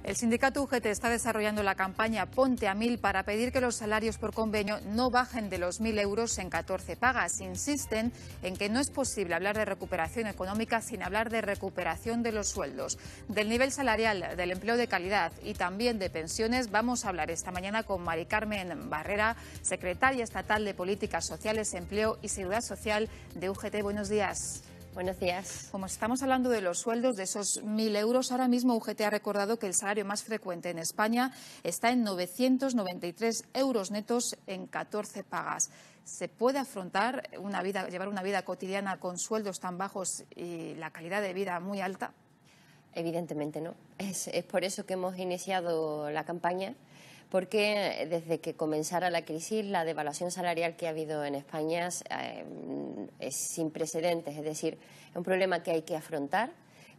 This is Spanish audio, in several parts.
El sindicato UGT está desarrollando la campaña Ponte a 1000 para pedir que los salarios por convenio no bajen de los 1.000 euros en 14 pagas. Insisten en que no es posible hablar de recuperación económica sin hablar de recuperación de los sueldos, del nivel salarial, del empleo de calidad y también de pensiones. Vamos a hablar esta mañana con Mari Carmen Barrera, secretaria estatal de Políticas Sociales, Empleo y Seguridad Social de UGT. Buenos días. Buenos días. Como estamos hablando de los sueldos, de esos 1.000 euros, ahora mismo UGT ha recordado que el salario más frecuente en España está en 993 euros netos en 14 pagas. ¿Se puede afrontar llevar una vida cotidiana con sueldos tan bajos y la calidad de vida muy alta? Evidentemente no. Es por eso que hemos iniciado la campaña, porque desde que comenzara la crisis la devaluación salarial que ha habido en España es sin precedentes, es decir, es un problema que hay que afrontar,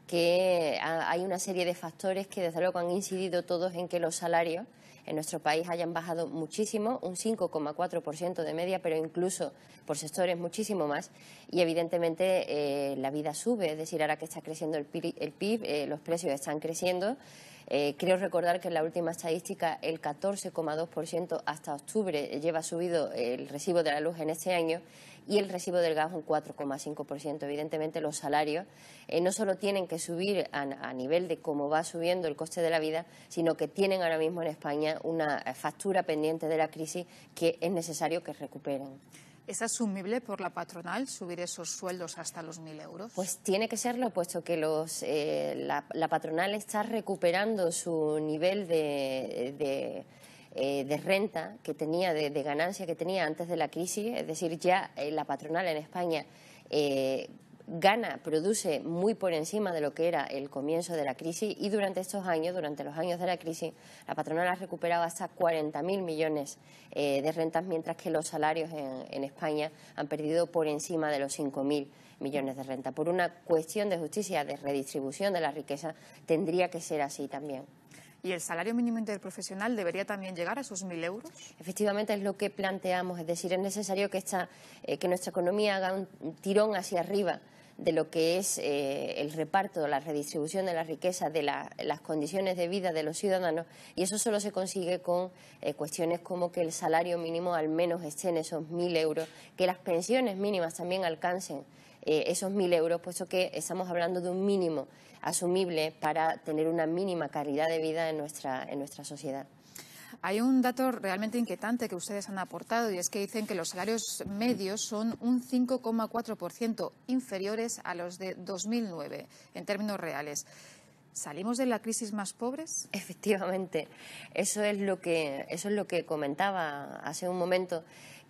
que hay una serie de factores que desde luego han incidido todos en que los salarios en nuestro país hayan bajado muchísimo, un 5,4% de media, pero incluso por sectores muchísimo más. Y evidentemente la vida sube, es decir, ahora que está creciendo el PIB, los precios están creciendo. Creo recordar que en la última estadística el 14,2% hasta octubre lleva subido el recibo de la luz en este año y el recibo del gas un 4,5%. Evidentemente los salarios no solo tienen que subir a nivel de cómo va subiendo el coste de la vida, sino que tienen ahora mismo en España una factura pendiente de la crisis que es necesario que recuperen. ¿Es asumible por la patronal subir esos sueldos hasta los 1.000 euros? Pues tiene que serlo, puesto que la patronal está recuperando su nivel de renta que tenía, de ganancia que tenía antes de la crisis. Es decir, ya la patronal en España produce muy por encima de lo que era el comienzo de la crisis, y durante estos años, durante los años de la crisis, la patronal ha recuperado hasta 40.000 millones de rentas, mientras que los salarios en España han perdido por encima de los 5.000 millones de renta. Por una cuestión de justicia, de redistribución de la riqueza, tendría que ser así también. ¿Y el salario mínimo interprofesional debería también llegar a esos 1.000 euros? Efectivamente es lo que planteamos, es decir, es necesario que nuestra economía haga un tirón hacia arriba de lo que es el reparto, la redistribución de la riqueza, de las condiciones de vida de los ciudadanos, y eso solo se consigue con cuestiones como que el salario mínimo al menos esté en esos 1.000 euros, que las pensiones mínimas también alcancen esos 1.000 euros, puesto que estamos hablando de un mínimo asumible para tener una mínima calidad de vida en nuestra sociedad. Hay un dato realmente inquietante que ustedes han aportado, y es que dicen que los salarios medios son un 5,4% inferiores a los de 2009 en términos reales. ¿Salimos de la crisis más pobres? Efectivamente, eso es lo que comentaba hace un momento,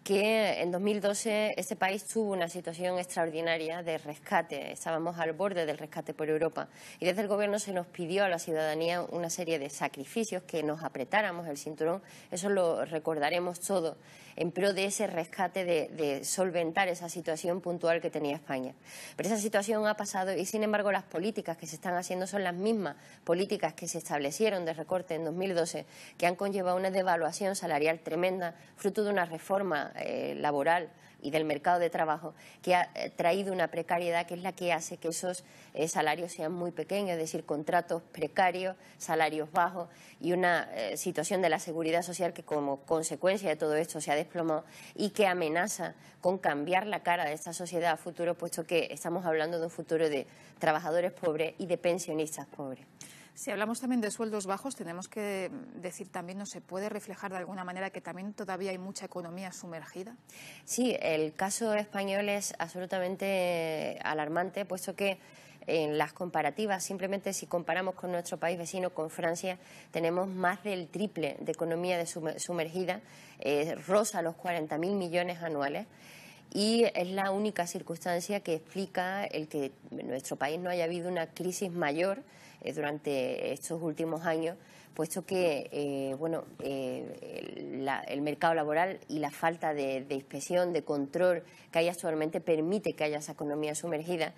que en 2012 este país tuvo una situación extraordinaria de rescate. Estábamos al borde del rescate por Europa, y desde el Gobierno se nos pidió a la ciudadanía una serie de sacrificios, que nos apretáramos el cinturón. Eso lo recordaremos todo, en pro de ese rescate, de solventar esa situación puntual que tenía España. Pero esa situación ha pasado, y sin embargo las políticas que se están haciendo son las mismas políticas que se establecieron de recorte en 2012, que han conllevado una devaluación salarial tremenda, fruto de una reforma laboral y del mercado de trabajo que ha traído una precariedad que es la que hace que esos salarios sean muy pequeños, es decir, contratos precarios, salarios bajos, y una situación de la seguridad social que como consecuencia de todo esto se ha desplomado y que amenaza con cambiar la cara de esta sociedad a futuro, puesto que estamos hablando de un futuro de trabajadores pobres y de pensionistas pobres. Si hablamos también de sueldos bajos, tenemos que decir también, ¿no se puede reflejar de alguna manera que también todavía hay mucha economía sumergida? Sí, el caso español es absolutamente alarmante, puesto que en las comparativas, simplemente si comparamos con nuestro país vecino, con Francia, tenemos más del triple de economía sumergida, roza los 40.000 millones anuales. Y es la única circunstancia que explica el que en nuestro país no haya habido una crisis mayor durante estos últimos años, puesto que el mercado laboral y la falta de inspección, de control que hay actualmente permite que haya esa economía sumergida.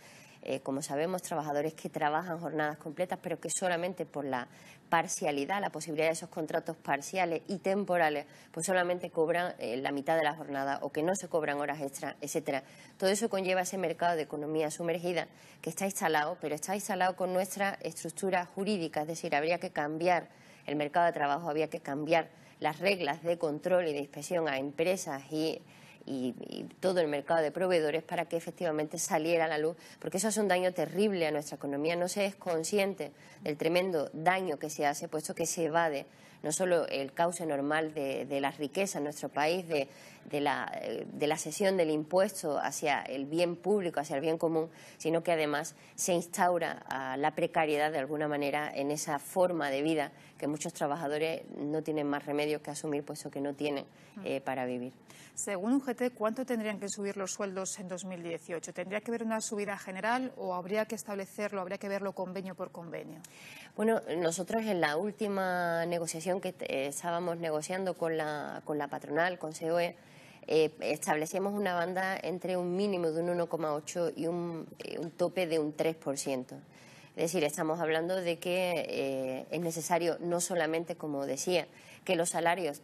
como sabemos, trabajadores que trabajan jornadas completas, pero que solamente por la parcialidad, la posibilidad de esos contratos parciales y temporales, pues solamente cobran la mitad de la jornada o que no se cobran horas extras, etcétera. Todo eso conlleva ese mercado de economía sumergida que está instalado, pero está instalado con nuestra estructura jurídica, es decir, habría que cambiar el mercado de trabajo, había que cambiar las reglas de control y de inspección a empresas y todo el mercado de proveedores para que efectivamente saliera a la luz, porque eso hace un daño terrible a nuestra economía. No se es consciente del tremendo daño que se hace, puesto que se evade no solo el cauce normal de la riqueza en nuestro país, de la cesión del impuesto hacia el bien público, hacia el bien común, sino que además se instaura la precariedad de alguna manera en esa forma de vida que muchos trabajadores no tienen más remedio que asumir, puesto que no tienen para vivir. Según UGT, ¿cuánto tendrían que subir los sueldos en 2018? ¿Tendría que haber una subida general o habría que establecerlo, habría que verlo convenio por convenio? Bueno, nosotros en la última negociación que estábamos negociando con la patronal, con COE, establecíamos una banda entre un mínimo de un 1,8 y un tope de un 3%. Es decir, estamos hablando de que es necesario no solamente, como decía, que los salarios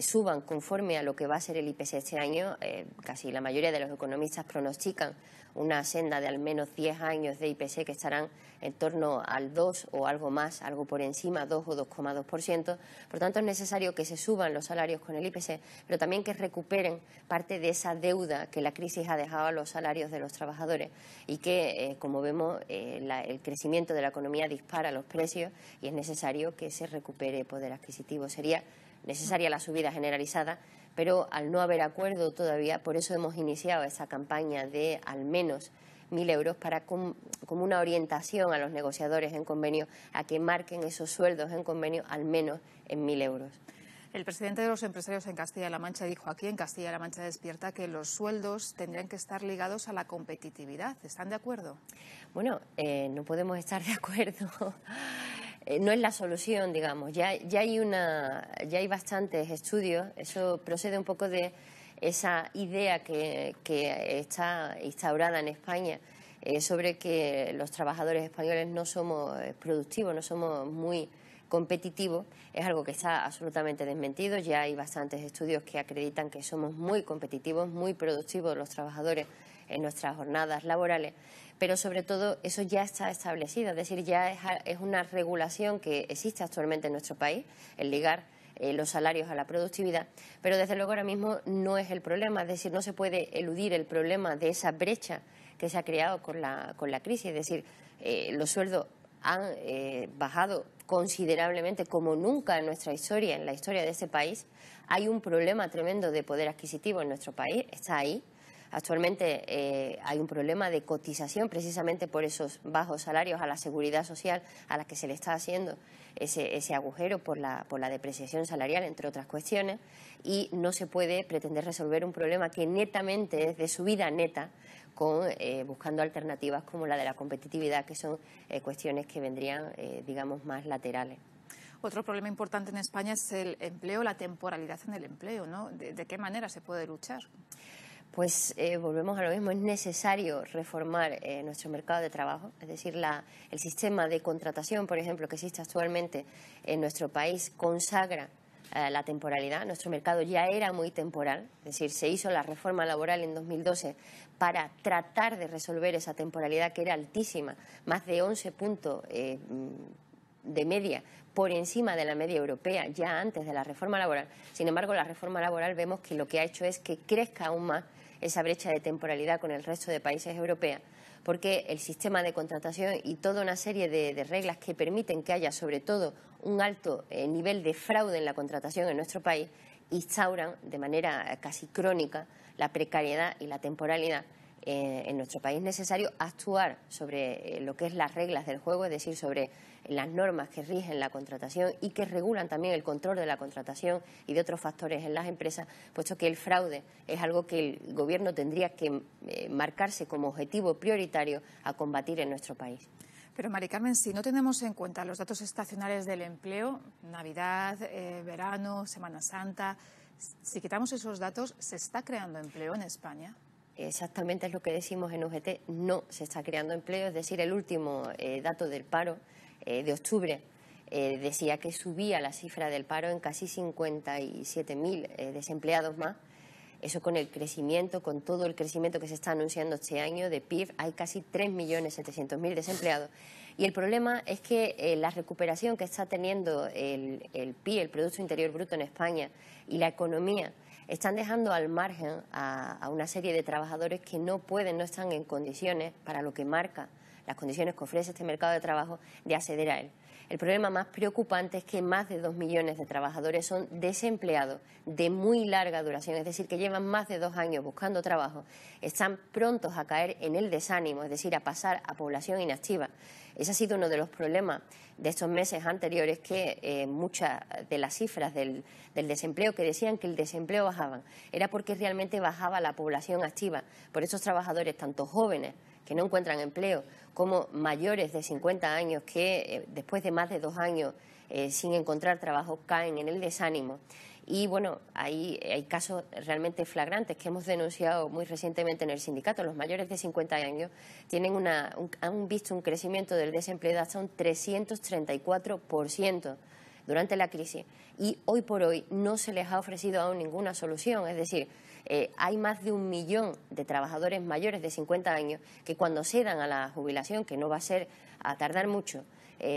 suban conforme a lo que va a ser el IPC este año. Casi la mayoría de los economistas pronostican una senda de al menos 10 años de IPC que estarán en torno al 2 o algo más, algo por encima, 2 o 2,2%. Por tanto, es necesario que se suban los salarios con el IPC, pero también que recuperen parte de esa deuda que la crisis ha dejado a los salarios de los trabajadores y que, como vemos, el crecimiento de la economía dispara los precios y es necesario que se recupere poder adquisitivo. Sería necesaria la subida generalizada, pero al no haber acuerdo todavía, por eso hemos iniciado esa campaña de al menos 1.000 euros para como una orientación a los negociadores en convenio a que marquen esos sueldos en convenio al menos en 1.000 euros. El presidente de los empresarios en Castilla-La Mancha dijo aquí en Castilla-La Mancha Despierta que los sueldos tendrían que estar ligados a la competitividad. ¿Están de acuerdo? Bueno, no podemos estar de acuerdo. No es la solución, digamos. Ya hay bastantes estudios. Eso procede un poco de esa idea que está instaurada en España sobre que los trabajadores españoles no somos productivos, no somos muy competitivos. Es algo que está absolutamente desmentido. Ya hay bastantes estudios que acreditan que somos muy competitivos, muy productivos los trabajadores en nuestras jornadas laborales. Pero sobre todo eso ya está establecido, es decir, ya es una regulación que existe actualmente en nuestro país, el ligar los salarios a la productividad, pero desde luego ahora mismo no es el problema, es decir, no se puede eludir el problema de esa brecha que se ha creado con la crisis, es decir, los sueldos han bajado considerablemente como nunca en nuestra historia, en la historia de este país. Hay un problema tremendo de poder adquisitivo en nuestro país, está ahí. Actualmente hay un problema de cotización precisamente por esos bajos salarios a la seguridad social a la que se le está haciendo ese agujero por la depreciación salarial, entre otras cuestiones, y no se puede pretender resolver un problema que netamente es de subida neta buscando alternativas como la de la competitividad, que son cuestiones que vendrían, digamos, más laterales. Otro problema importante en España es el empleo, la temporalidad en el empleo, ¿no? ¿De qué manera se puede luchar? Pues volvemos a lo mismo, es necesario reformar nuestro mercado de trabajo, es decir, el sistema de contratación, por ejemplo, que existe actualmente en nuestro país consagra la temporalidad. Nuestro mercado ya era muy temporal, es decir, se hizo la reforma laboral en 2012 para tratar de resolver esa temporalidad que era altísima, más de 11 puntos de media por encima de la media europea ya antes de la reforma laboral. Sin embargo, la reforma laboral vemos que lo que ha hecho es que crezca aún más esa brecha de temporalidad con el resto de países europeos, porque el sistema de contratación y toda una serie de reglas que permiten que haya sobre todo un alto nivel de fraude en la contratación en nuestro país instauran de manera casi crónica la precariedad y la temporalidad en nuestro país. Es necesario actuar sobre lo que es las reglas del juego, es decir, sobre las normas que rigen la contratación y que regulan también el control de la contratación y de otros factores en las empresas, puesto que el fraude es algo que el Gobierno tendría que marcarse como objetivo prioritario a combatir en nuestro país. Pero, Mari Carmen, si no tenemos en cuenta los datos estacionales del empleo, Navidad, verano, Semana Santa, si quitamos esos datos, ¿se está creando empleo en España? exactamente es lo que decimos en UGT, no se está creando empleo. Es decir, el último dato del paro de octubre decía que subía la cifra del paro en casi 57.000 desempleados más. Eso con el crecimiento, con todo el crecimiento que se está anunciando este año de PIB, hay casi 3.700.000 desempleados. Y el problema es que la recuperación que está teniendo el PIB, el Producto Interior Bruto en España, y la economía, están dejando al margen a una serie de trabajadores que no pueden, no están en condiciones, para lo que marca las condiciones que ofrece este mercado de trabajo, de acceder a él. El problema más preocupante es que más de 2 millones de trabajadores son desempleados de muy larga duración, es decir, que llevan más de 2 años buscando trabajo, están prontos a caer en el desánimo, es decir, a pasar a población inactiva. Ese ha sido uno de los problemas de estos meses anteriores, que muchas de las cifras del desempleo que decían que el desempleo bajaban, era porque realmente bajaba la población activa. Por esos trabajadores, tanto jóvenes que no encuentran empleo, como mayores de 50 años que después de más de 2 años sin encontrar trabajo caen en el desánimo. Y bueno, hay casos realmente flagrantes que hemos denunciado muy recientemente en el sindicato. Los mayores de 50 años han visto un crecimiento del desempleo de hasta un 334% durante la crisis, y hoy por hoy no se les ha ofrecido aún ninguna solución. Es decir, hay más de 1 millón de trabajadores mayores de 50 años que cuando cedan a la jubilación, que no va a ser a tardar mucho,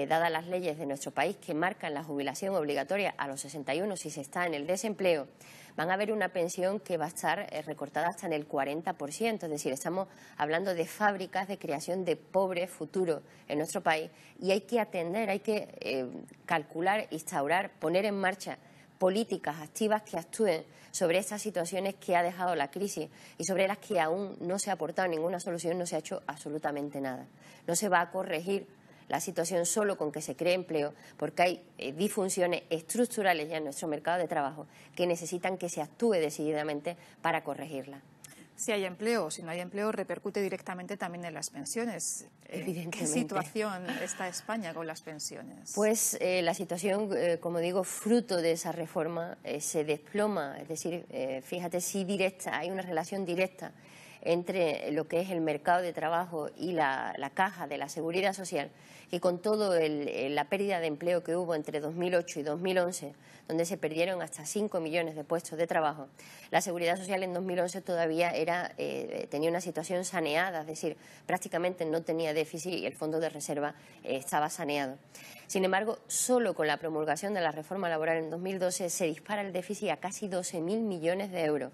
dadas las leyes de nuestro país que marcan la jubilación obligatoria a los 61 si se está en el desempleo, van a ver una pensión que va a estar recortada hasta en el 40%. Es decir, estamos hablando de fábricas de creación de pobre futuro en nuestro país, y hay que atender, hay que calcular, instaurar, poner en marcha políticas activas que actúen sobre estas situaciones que ha dejado la crisis y sobre las que aún no se ha aportado ninguna solución, no se ha hecho absolutamente nada. No se va a corregir la situación solo con que se cree empleo, porque hay disfunciones estructurales ya en nuestro mercado de trabajo que necesitan que se actúe decididamente para corregirla. Si hay empleo o si no hay empleo, repercute directamente también en las pensiones. Evidentemente. ¿Qué situación está España con las pensiones? Pues la situación, como digo, fruto de esa reforma, se desploma. Es decir, fíjate si directa, hay una relación directa entre lo que es el mercado de trabajo y la caja de la Seguridad Social, que con todo la pérdida de empleo que hubo entre 2008 y 2011, donde se perdieron hasta 5 millones de puestos de trabajo, la Seguridad Social en 2011 todavía tenía una situación saneada, es decir, prácticamente no tenía déficit y el fondo de reserva estaba saneado. Sin embargo, solo con la promulgación de la reforma laboral en 2012 se dispara el déficit a casi 12.000 millones de euros.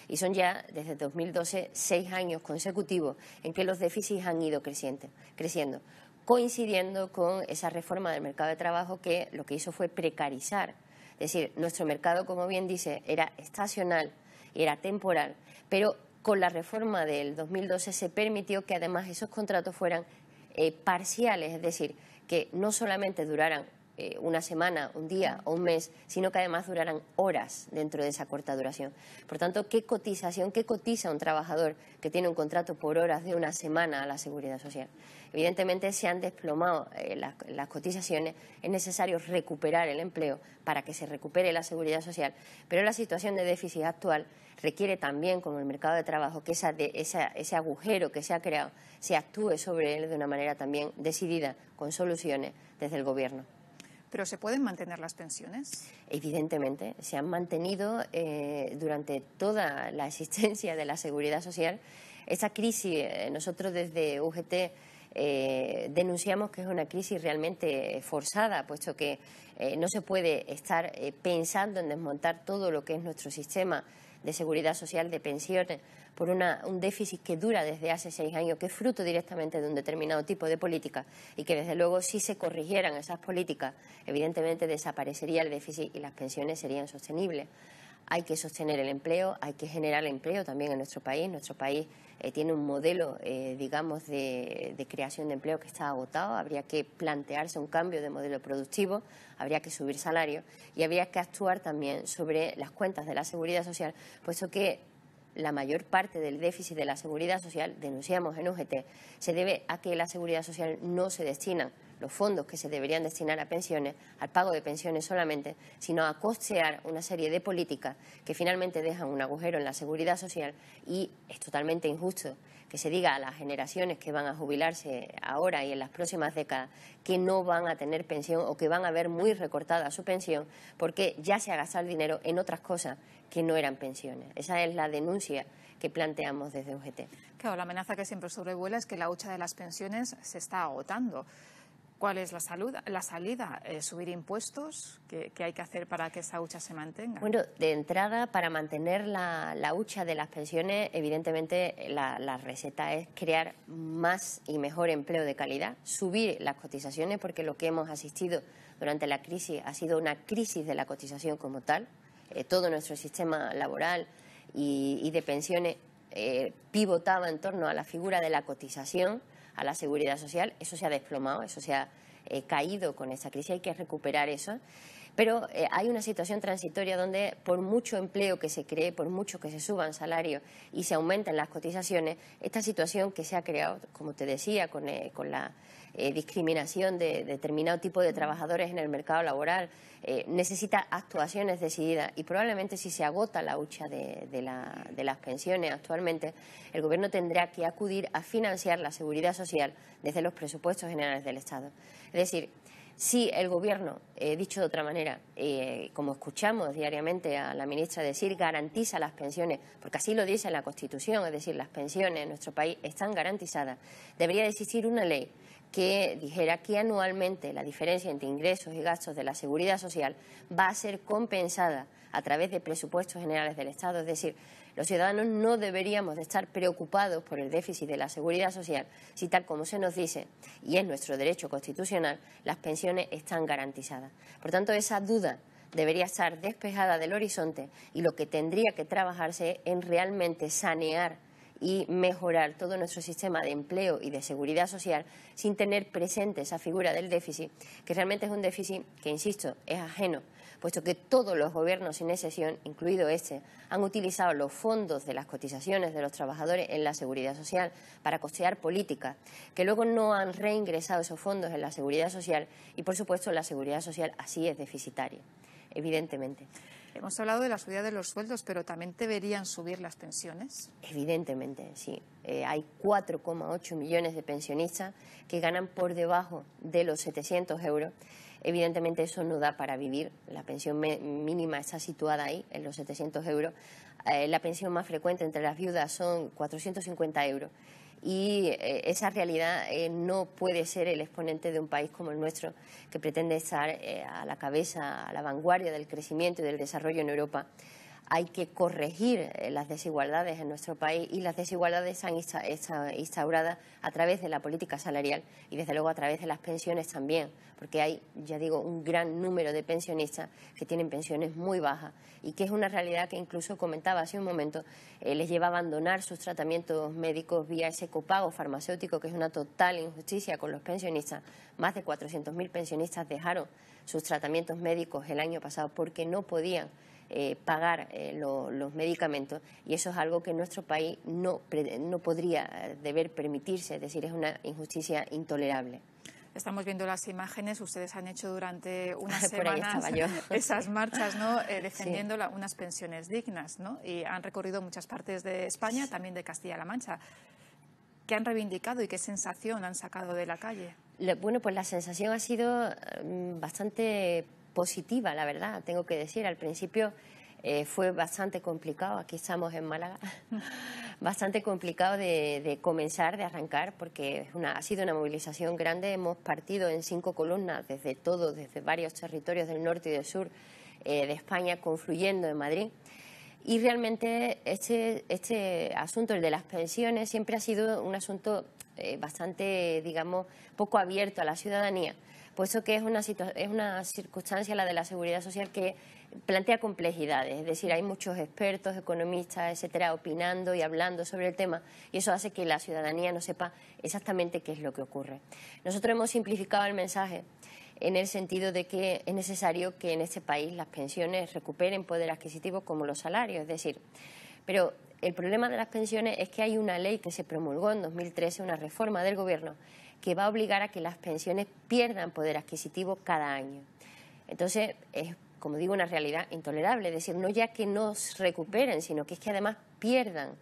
Y son ya, desde 2012, 6 años consecutivos en que los déficits han ido creciendo, coincidiendo con esa reforma del mercado de trabajo que lo que hizo fue precarizar. Es decir, nuestro mercado, como bien dice, era estacional, era temporal, pero con la reforma del 2012 se permitió que además esos contratos fueran parciales, es decir, que no solamente duraran una semana, un día o un mes, sino que además duraran horas dentro de esa corta duración. Por tanto, ¿qué cotiza un trabajador que tiene un contrato por horas de una semana a la Seguridad Social? Evidentemente se han desplomado las cotizaciones, es necesario recuperar el empleo para que se recupere la Seguridad Social, pero la situación de déficit actual requiere también, como el mercado de trabajo, que ese agujero que se ha creado se actúe sobre él de una manera también decidida, con soluciones desde el Gobierno. ¿Pero se pueden mantener las pensiones? Evidentemente, se han mantenido durante toda la existencia de la Seguridad Social. Esta crisis, nosotros desde UGT denunciamos que es una crisis realmente forzada, puesto que no se puede estar pensando en desmontar todo lo que es nuestro sistema de seguridad social, de pensiones, por un déficit que dura desde hace 6 años, que es fruto directamente de un determinado tipo de política, y que desde luego si se corrigieran esas políticas, evidentemente desaparecería el déficit y las pensiones serían sostenibles. Hay que sostener el empleo, hay que generar empleo también en nuestro país. Nuestro país tiene un modelo, digamos, de creación de empleo que está agotado. Habría que plantearse un cambio de modelo productivo, habría que subir salarios y habría que actuar también sobre las cuentas de la Seguridad Social, puesto que la mayor parte del déficit de la Seguridad Social, denunciamos en UGT, se debe a que la Seguridad Social no se destinan los fondos que se deberían destinar a pensiones, al pago de pensiones solamente, sino a costear una serie de políticas que finalmente dejan un agujero en la seguridad social, y es totalmente injusto que se diga a las generaciones que van a jubilarse ahora y en las próximas décadas que no van a tener pensión o que van a ver muy recortada su pensión porque ya se ha gastado el dinero en otras cosas que no eran pensiones. Esa es la denuncia que planteamos desde UGT. Claro, la amenaza que siempre sobrevuela es que la hucha de las pensiones se está agotando. ¿Cuál es la salida? ¿Subir impuestos? ¿Qué hay que hacer para que esa hucha se mantenga? Bueno, de entrada, para mantener la hucha de las pensiones, evidentemente la receta es crear más y mejor empleo de calidad, subir las cotizaciones, porque lo que hemos asistido durante la crisis ha sido una crisis de la cotización como tal. Todo nuestro sistema laboral y de pensiones pivotaba en torno a la figura de la cotización a la seguridad social. Eso se ha desplomado, eso se ha caído con esta crisis, hay que recuperar eso. Pero hay una situación transitoria donde por mucho empleo que se cree, por mucho que se suban salarios y se aumenten las cotizaciones, esta situación que se ha creado, como te decía, con la discriminación de determinado tipo de trabajadores en el mercado laboral, necesita actuaciones decididas, y probablemente si se agota la hucha de las pensiones actualmente, el Gobierno tendrá que acudir a financiar la seguridad social desde los presupuestos generales del Estado. Es decir, si el Gobierno, dicho de otra manera, como escuchamos diariamente a la ministra decir, garantiza las pensiones, porque así lo dice la Constitución, es decir, las pensiones en nuestro país están garantizadas, debería de existir una ley que dijera que anualmente la diferencia entre ingresos y gastos de la seguridad social va a ser compensada a través de presupuestos generales del Estado. Es decir, los ciudadanos no deberíamos de estar preocupados por el déficit de la seguridad social si, tal como se nos dice, y es nuestro derecho constitucional, las pensiones están garantizadas. Por tanto, esa duda debería estar despejada del horizonte, y lo que tendría que trabajarse es en realmente sanear y mejorar todo nuestro sistema de empleo y de seguridad social sin tener presente esa figura del déficit, que realmente es un déficit que, insisto, es ajeno, puesto que todos los gobiernos sin excepción, incluido este, han utilizado los fondos de las cotizaciones de los trabajadores en la seguridad social para costear políticas, que luego no han reingresado esos fondos en la seguridad social, y, por supuesto, la seguridad social así es deficitaria, evidentemente. Hemos hablado de la subida de los sueldos, pero ¿también deberían subir las pensiones? Evidentemente, sí. Hay 4,8 millones de pensionistas que ganan por debajo de los 700 euros. Evidentemente eso no da para vivir. La pensión mínima está situada ahí, en los 700 euros. La pensión más frecuente entre las viudas son 450 euros. Y esa realidad no puede ser el exponente de un país como el nuestro, que pretende estar a la cabeza, a la vanguardia del crecimiento y del desarrollo en Europa. Hay que corregir las desigualdades en nuestro país, y las desigualdades están instauradas a través de la política salarial y, desde luego, a través de las pensiones también, porque hay, ya digo, un gran número de pensionistas que tienen pensiones muy bajas, y que es una realidad que, incluso comentaba hace un momento, les lleva a abandonar sus tratamientos médicos vía ese copago farmacéutico, que es una total injusticia con los pensionistas. Más de 400.000 pensionistas dejaron sus tratamientos médicos el año pasado porque no podían pagar los medicamentos, y eso es algo que en nuestro país no podría deber permitirse, es decir, es una injusticia intolerable. Estamos viendo las imágenes. Ustedes han hecho durante unas semanas esas marchas, ¿no? Defendiendo sí, unas pensiones dignas, ¿no? Y han recorrido muchas partes de España, también de Castilla-La Mancha. ¿Qué han reivindicado y qué sensación han sacado de la calle? Bueno, pues la sensación ha sido bastante positiva, la verdad, tengo que decir. Al principio fue bastante complicado, aquí estamos en Málaga, bastante complicado de comenzar, de arrancar, porque ha sido una movilización grande. Hemos partido en 5 columnas desde varios territorios del norte y del sur de España, confluyendo en Madrid. Y realmente este asunto, el de las pensiones, siempre ha sido un asunto bastante, digamos, poco abierto a la ciudadanía, puesto que es una circunstancia, la de la seguridad social, que plantea complejidades. Es decir, hay muchos expertos, economistas, etcétera, opinando y hablando sobre el tema, y eso hace que la ciudadanía no sepa exactamente qué es lo que ocurre. Nosotros hemos simplificado el mensaje en el sentido de que es necesario que en este país las pensiones recuperen poder adquisitivo como los salarios, es decir, pero el problema de las pensiones es que hay una ley que se promulgó en 2013, una reforma del Gobierno, que va a obligar a que las pensiones pierdan poder adquisitivo cada año. Entonces, es, como digo, una realidad intolerable. Es decir, no ya que no recuperen, sino que es que además pierdan.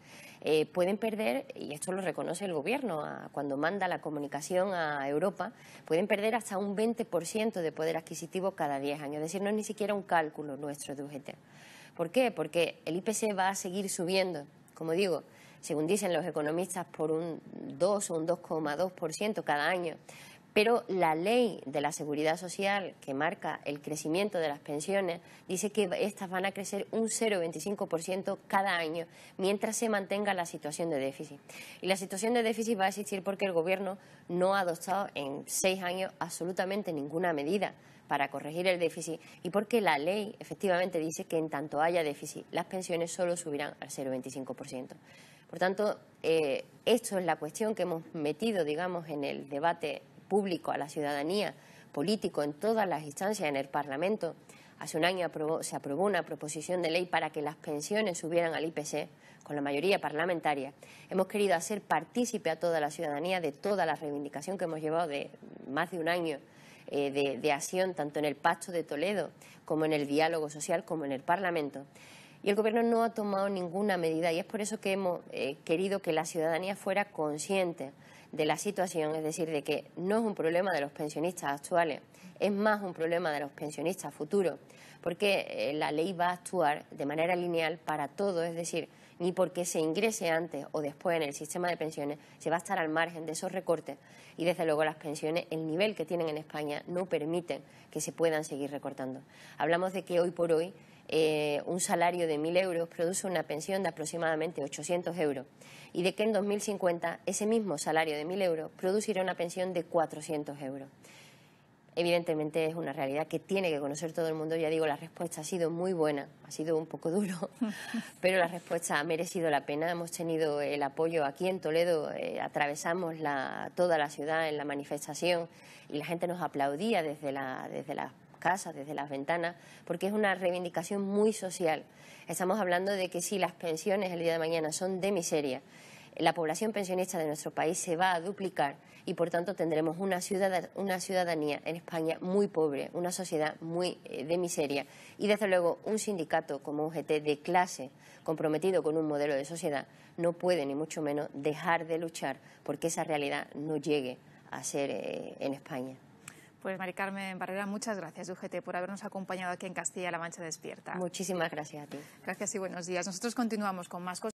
Pueden perder, y esto lo reconoce el Gobierno cuando manda la comunicación a Europa, pueden perder hasta un 20% de poder adquisitivo cada 10 años. Es decir, no es ni siquiera un cálculo nuestro de UGT. ¿Por qué? Porque el IPC va a seguir subiendo, como digo, según dicen los economistas, por un 2 o un 2,2% cada año. Pero la ley de la Seguridad Social, que marca el crecimiento de las pensiones, dice que estas van a crecer un 0,25% cada año mientras se mantenga la situación de déficit. Y la situación de déficit va a existir porque el Gobierno no ha adoptado en 6 años absolutamente ninguna medida para corregir el déficit y porque la ley efectivamente dice que en tanto haya déficit, las pensiones solo subirán al 0,25%. Por tanto, esto es la cuestión que hemos metido, digamos, en el debate público a la ciudadanía, político, en todas las instancias, en el Parlamento. Hace un año se aprobó una proposición de ley para que las pensiones subieran al IPC, con la mayoría parlamentaria. Hemos querido hacer partícipe a toda la ciudadanía de toda la reivindicación que hemos llevado de más de un año de acción, tanto en el Pacto de Toledo como en el diálogo social, como en el Parlamento. Y el Gobierno no ha tomado ninguna medida y es por eso que hemos querido que la ciudadanía fuera consciente de la situación, es decir, de que no es un problema de los pensionistas actuales, es más un problema de los pensionistas futuros, porque la ley va a actuar de manera lineal para todos, es decir, ni porque se ingrese antes o después en el sistema de pensiones se va a estar al margen de esos recortes y desde luego las pensiones, el nivel que tienen en España, no permiten que se puedan seguir recortando. Hablamos de que hoy por hoy un salario de 1.000 euros produce una pensión de aproximadamente 800 euros y de que en 2050 ese mismo salario de 1.000 euros producirá una pensión de 400 euros. Evidentemente es una realidad que tiene que conocer todo el mundo. Ya digo, la respuesta ha sido muy buena, ha sido un poco duro, pero la respuesta ha merecido la pena. Hemos tenido el apoyo aquí en Toledo, atravesamos toda la ciudad en la manifestación y la gente nos aplaudía desde las casas, desde las ventanas, porque es una reivindicación muy social. Estamos hablando de que si las pensiones el día de mañana son de miseria, la población pensionista de nuestro país se va a duplicar y por tanto tendremos una ciudadanía en España muy pobre, una sociedad muy de miseria y desde luego un sindicato como UGT de clase comprometido con un modelo de sociedad no puede ni mucho menos dejar de luchar porque esa realidad no llegue a ser en España. Pues Mari Carmen Barrera, muchas gracias UGT por habernos acompañado aquí en Castilla-La Mancha Despierta. Muchísimas gracias a ti. Gracias y buenos días. Nosotros continuamos con más cosas.